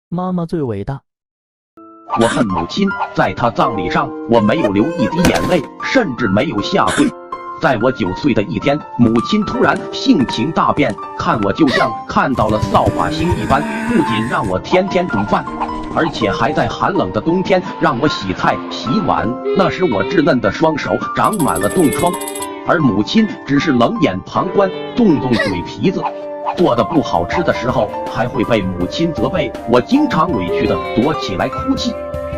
妈妈最伟大。我恨母亲，在她葬礼上，我没有流一滴眼泪，甚至没有下跪。在我9岁的一天，母亲突然性情大变，看我就像看到了扫把星一般，不仅让我天天煮饭，而且还在寒冷的冬天让我洗菜洗碗。那时我稚嫩的双手长满了冻疮，而母亲只是冷眼旁观，动动嘴皮子。做的不好吃的时候，还会被母亲责备，我经常委屈的躲起来哭泣。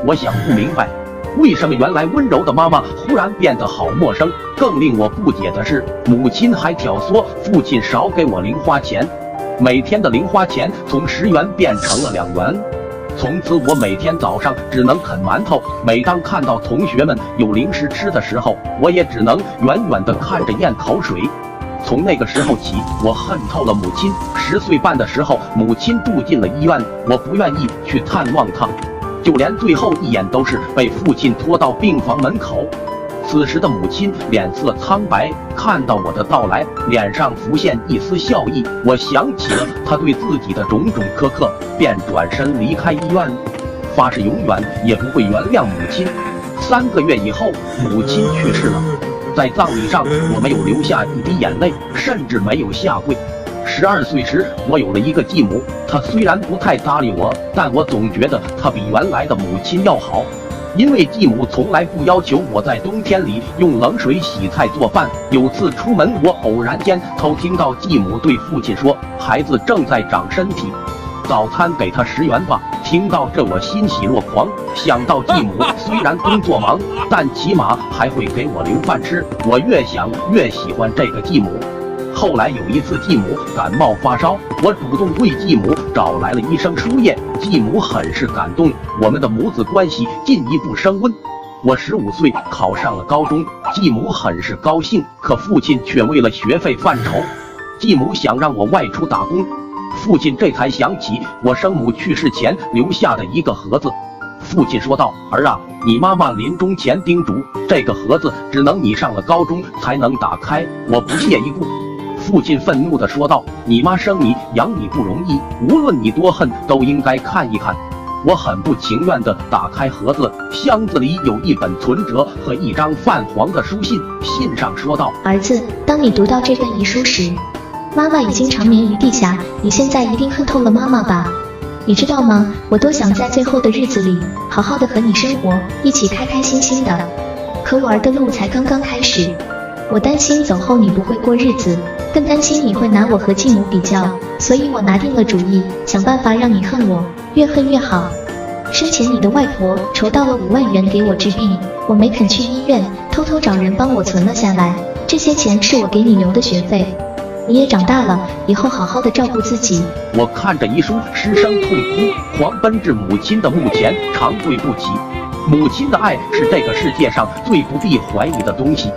我想不明白，为什么原来温柔的妈妈忽然变得好陌生？更令我不解的是，母亲还挑唆父亲少给我零花钱，每天的零花钱从10元变成了2元。从此我每天早上只能啃馒头，每当看到同学们有零食吃的时候，我也只能远远地看着咽口水。从那个时候起，我恨透了母亲。10岁半的时候，母亲住进了医院，我不愿意去探望她，就连最后一眼都是被父亲拖到病房门口。此时的母亲脸色苍白，看到我的到来，脸上浮现一丝笑意。我想起了她对自己的种种苛刻，便转身离开医院，发誓永远也不会原谅母亲。3个月以后，母亲去世了。在葬礼上，我没有流下一滴眼泪，甚至没有下跪。12岁时，我有了一个继母，她虽然不太搭理我，但我总觉得她比原来的母亲要好。因为继母从来不要求我在冬天里用冷水洗菜做饭。有次出门，我偶然间偷听到继母对父亲说：“孩子正在长身体，早餐给他10元吧。”听到这，我欣喜若狂，想到继母虽然工作忙，但起码还会给我留饭吃。我越想越喜欢这个继母。后来有一次继母感冒发烧，我主动为继母找来了医生输液，继母很是感动，我们的母子关系进一步升温。我15岁考上了高中，继母很是高兴，可父亲却为了学费犯愁，继母想让我外出打工。父亲这才想起我生母去世前留下的一个盒子。父亲说道：“儿啊，你妈妈临终前叮嘱，这个盒子只能你上了高中才能打开。”我不屑一顾。父亲愤怒地说道：“你妈生你养你不容易，无论你多恨都应该看一看。”我很不情愿地打开盒子，箱子里有一本存折和一张泛黄的书信。信上说道：“儿子，当你读到这份遗书时，妈妈已经长眠于地下，你现在一定恨透了妈妈吧？你知道吗？我多想在最后的日子里，好好的和你生活，一起开开心心的。可我儿的路才刚刚开始，我担心走后你不会过日子，更担心你会拿我和继母比较，所以我拿定了主意，想办法让你恨我，越恨越好。生前你的外婆筹到了5万元给我治病，我没肯去医院，偷偷找人帮我存了下来，这些钱是我给你留的学费。你也长大了，以后好好的照顾自己。”我看着遗书，失声痛哭，狂奔至母亲的墓前，长跪不起。母亲的爱是这个世界上最不必怀疑的东西。